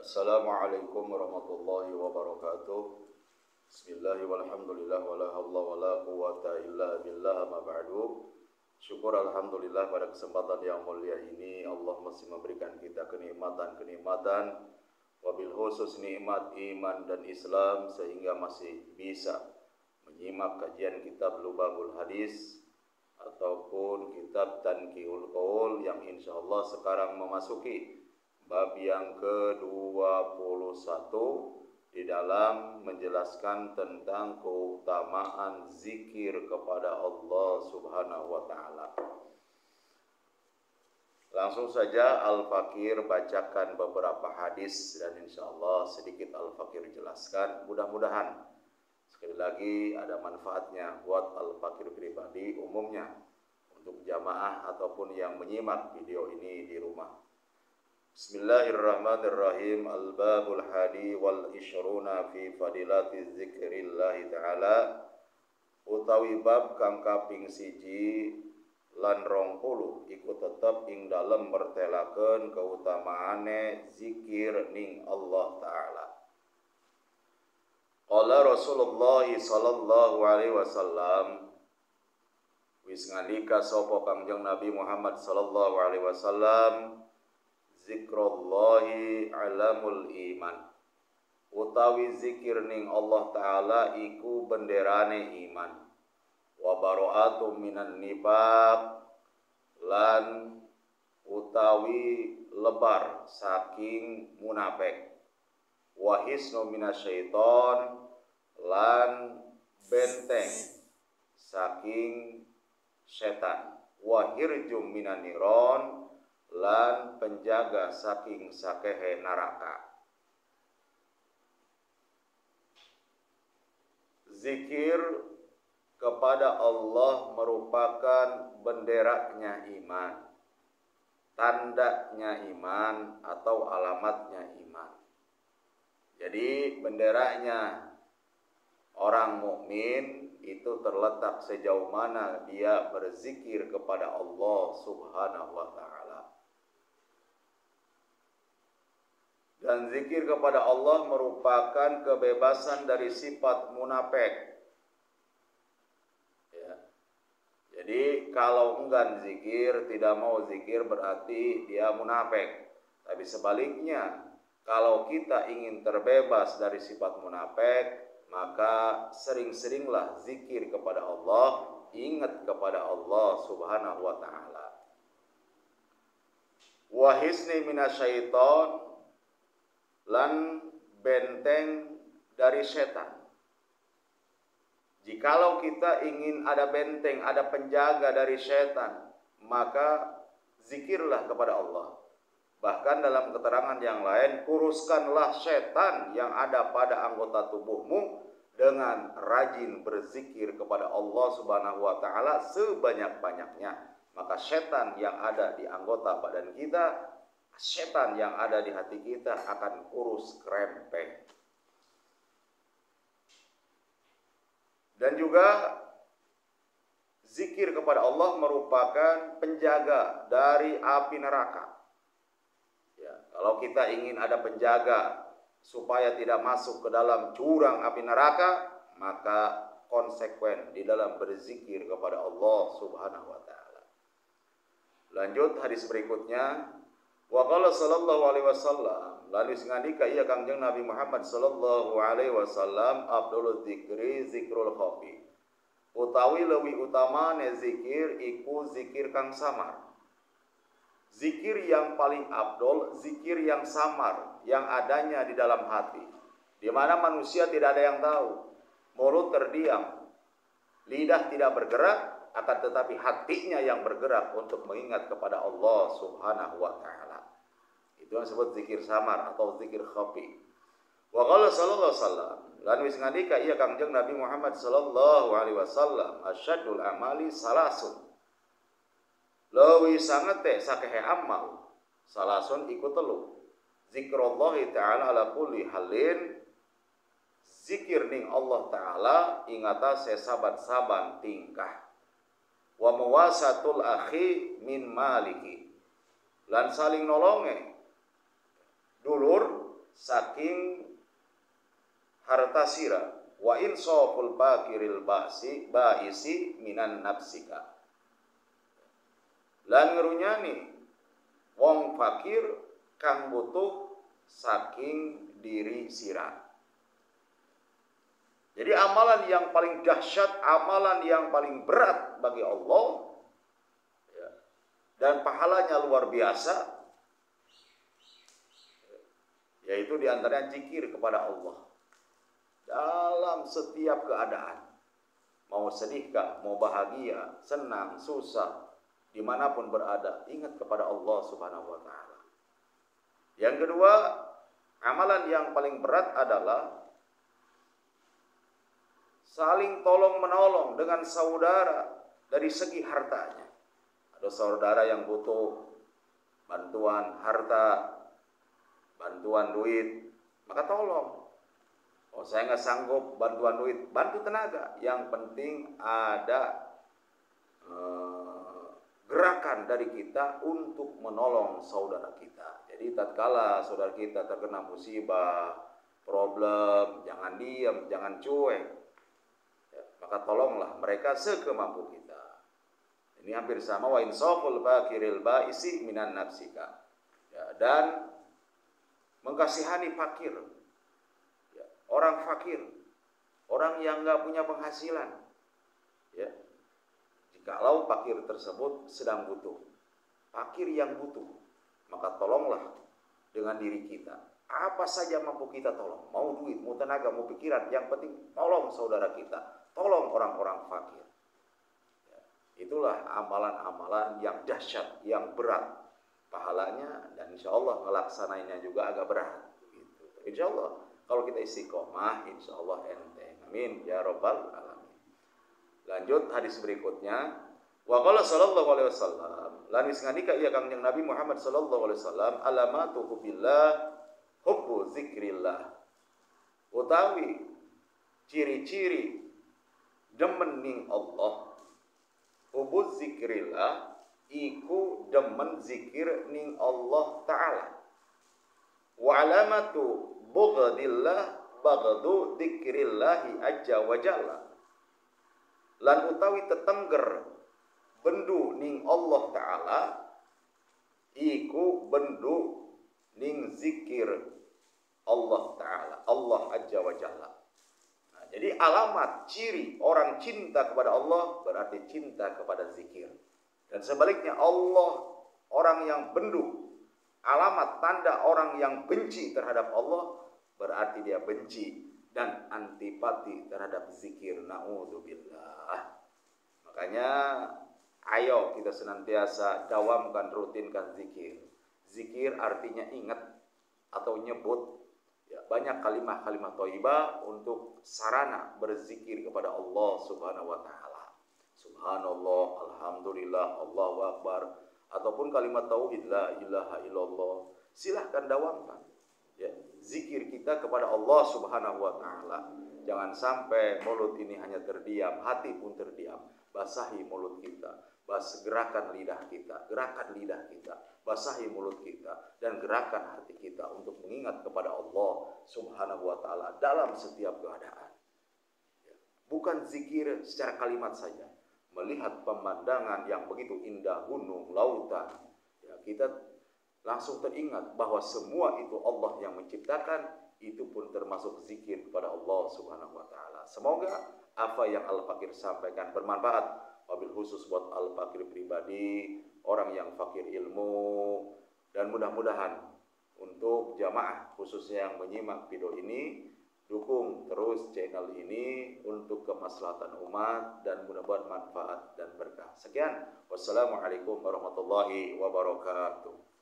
Assalamualaikum warahmatullahi wabarakatuh. Bismillah walhamdulillah wala haula wala quwata illa billah ma ba'du. Syukur alhamdulillah pada kesempatan yang mulia ini Allah masih memberikan kita kenikmatan wabil khusus nikmat iman dan Islam sehingga masih bisa menyimak kajian kitab Lubabul Hadis ataupun kitab Tanqihul Qaul yang insyaallah sekarang memasuki bab yang ke-21 di dalam menjelaskan tentang keutamaan zikir kepada Allah Subhanahu wa taala. Langsung saja Al-Fakir bacakan beberapa hadis dan insyaallah sedikit Al-Fakir jelaskan. Mudah-mudahan sekali lagi ada manfaatnya buat Al-Fakir pribadi umumnya untuk jamaah ataupun yang menyimak video ini di rumah. Bismillahirrahmanirrahim. Al-babul hadi wal isyruna fi fadilati zikrillah ta'ala. Utawi bab kang kaping 1 lan 20 iku tetep ing dalem mertelakeun keutamaane zikir ning Allah taala. Qala Rasulullah sallallahu alaihi wasallam, wis ngandika sapa Kangjeng Nabi Muhammad sallallahu alaihi wasallam, zikrullahi alamul iman. Utawi zikir ning Allah taala iku benderane iman. Wa bara'atu minan nifaq, lan utawi lebar saking munafik. Wa hisnu minasyaiton, lan benteng saking setan. Wa hirjum minan niron, lan penjaga saking sakehe neraka. Zikir kepada Allah merupakan benderanya iman, tandanya iman atau alamatnya iman. Jadi benderanya orang mukmin itu terletak sejauh mana dia berzikir kepada Allah Subhanahu wa taala. Dan zikir kepada Allah merupakan kebebasan dari sifat munafik. Ya. Jadi kalau enggan zikir, tidak mau zikir berarti dia munafik. Tapi sebaliknya, kalau kita ingin terbebas dari sifat munafik, maka sering-seringlah zikir kepada Allah, ingat kepada Allah Subhanahu wa taala. Wa hisni minasyaiton, lan benteng dari setan. Jikalau kita ingin ada benteng, ada penjaga dari setan, maka zikirlah kepada Allah. Bahkan dalam keterangan yang lain, kuruskanlah setan yang ada pada anggota tubuhmu dengan rajin berzikir kepada Allah Subhanahu wa taala sebanyak-banyaknya. Maka setan yang ada di anggota badan kita, setan yang ada di hati kita akan kurus krempeng. Dan juga zikir kepada Allah merupakan penjaga dari api neraka. Ya, kalau kita ingin ada penjaga supaya tidak masuk ke dalam jurang api neraka, maka konsekuen di dalam berzikir kepada Allah Subhanahu wa taala. Lanjut hadis berikutnya. Wa qala sallallahu alaihi wasallam, lalu ngandika iya Kangjeng Nabi Muhammad sallallahu alaihi wasallam, afdhalul dzikri zikrul khafi. Utawi leuwih utamane zikir iku zikir kang samar. Zikir yang paling afdol, zikir yang samar, yang adanya di dalam hati, di mana manusia tidak ada yang tahu. Mulut terdiam, lidah tidak bergerak, akan tetapi hatinya yang bergerak untuk mengingat kepada Allah Subhanahu wa taala. Itu yang disebut zikir samar atau zikir khafi. Wa qala sallallahu alaihi wasallam, lan wis ngandika iya Kangjeng Nabi Muhammad sallallahu alaihi wasallam, asyadul amali salasun. Leuwih sanget teh sakehe amal, salasun iku telu. Zikrullahi ta'ala ala kulli halin, zikir ning Allah taala ing atase saban-saban tingkah. Wa muwasatul akhi min maliki, lan saling nolonge dulur saking harta sira. Wa insaful fakiril baisi minan nafsika. Lan ngerunyani wong fakir kang butuh saking diri sira. Jadi amalan yang paling dahsyat, amalan yang paling berat bagi Allah, ya, dan pahalanya luar biasa, yaitu diantaranya zikir kepada Allah dalam setiap keadaan. Mau sedihkah, mau bahagia, senang, susah, dimanapun berada, ingat kepada Allah Subhanahu wa Ta'ala. Yang kedua, amalan yang paling berat adalah saling tolong menolong dengan saudara dari segi hartanya. Ada saudara yang butuh bantuan harta, bantuan duit, maka tolong. Oh, saya nggak sanggup bantuan duit, bantu tenaga. Yang penting ada gerakan dari kita untuk menolong saudara kita. Jadi tatkala saudara kita terkena musibah, problem, jangan diam, jangan cuek. Maka tolonglah mereka sekemampu kita. Ini hampir sama wa insaful fakiril baisi minan nafsika. Ya, dan mengkasihani fakir. Ya, orang fakir, orang yang nggak punya penghasilan. Ya, jikalau fakir tersebut sedang butuh, fakir yang butuh, maka tolonglah dengan diri kita. Apa saja mampu kita tolong, mau duit, mau tenaga, mau pikiran, yang penting tolong saudara kita. Tolong orang-orang fakir. Ya, itulah amalan-amalan yang dahsyat, yang berat pahalanya, dan insya Allah melaksanainnya juga agak berat. Gitu. Insya Allah kalau kita istiqomah, insya Allah enteng. Amin ya robbal alamin. Lanjut hadis berikutnya. Wa qala sallallahu alaihi wasallam, lan wis ngandika ieu Kangjeng Nabi Muhammad sallallahu alaihi wasallam, alamatu hubbillah hubbu zikrillah. Utawi ciri-ciri demen ning Allah, hubbu zikrillah, iku demen zikir ning Allah Ta'ala. Wa alamatu bughdillah baghdu dzikrillahi azza wa jalla. Lan utawi tetengger bendu ning Allah Ta'ala, iku bendu ning zikir Allah Ta'ala, Allah azza wa jalla. Jadi alamat ciri orang cinta kepada Allah berarti cinta kepada zikir. Dan sebaliknya Allah, orang yang bendu, alamat tanda orang yang benci terhadap Allah berarti dia benci dan antipati terhadap zikir. Na'udzubillah. Makanya ayo kita senantiasa dawamkan, rutinkan zikir. Zikir artinya ingat atau nyebut. Ya, banyak kalimat-kalimat thayyibah untuk sarana berzikir kepada Allah Subhanahu wa Ta'ala. Subhanallah, alhamdulillah, Allahu akbar, ataupun kalimat tauhid la ilaha illallah. Silahkan dawamkan. Ya, zikir kita kepada Allah Subhanahu wa Ta'ala. Jangan sampai mulut ini hanya terdiam, hati pun terdiam. Basahi mulut kita, gerakan lidah kita, basahi mulut kita, dan gerakan hati kita untuk mengingat kepada Allah Subhanahu wa Ta'ala dalam setiap keadaan. Bukan zikir secara kalimat saja, melihat pemandangan yang begitu indah, gunung, lautan, ya, kita langsung teringat bahwa semua itu Allah yang menciptakan. Itu pun termasuk zikir kepada Allah Subhanahu wa Ta'ala. Semoga apa yang Al-Fakir sampaikan bermanfaat, wabil khusus buat Al-Fakir pribadi, orang yang fakir ilmu, dan mudah-mudahan untuk jamaah khususnya yang menyimak video ini, dukung terus channel ini untuk kemaslahatan umat dan mudah-mudahan manfaat dan berkah. Sekian, wassalamualaikum warahmatullahi wabarakatuh.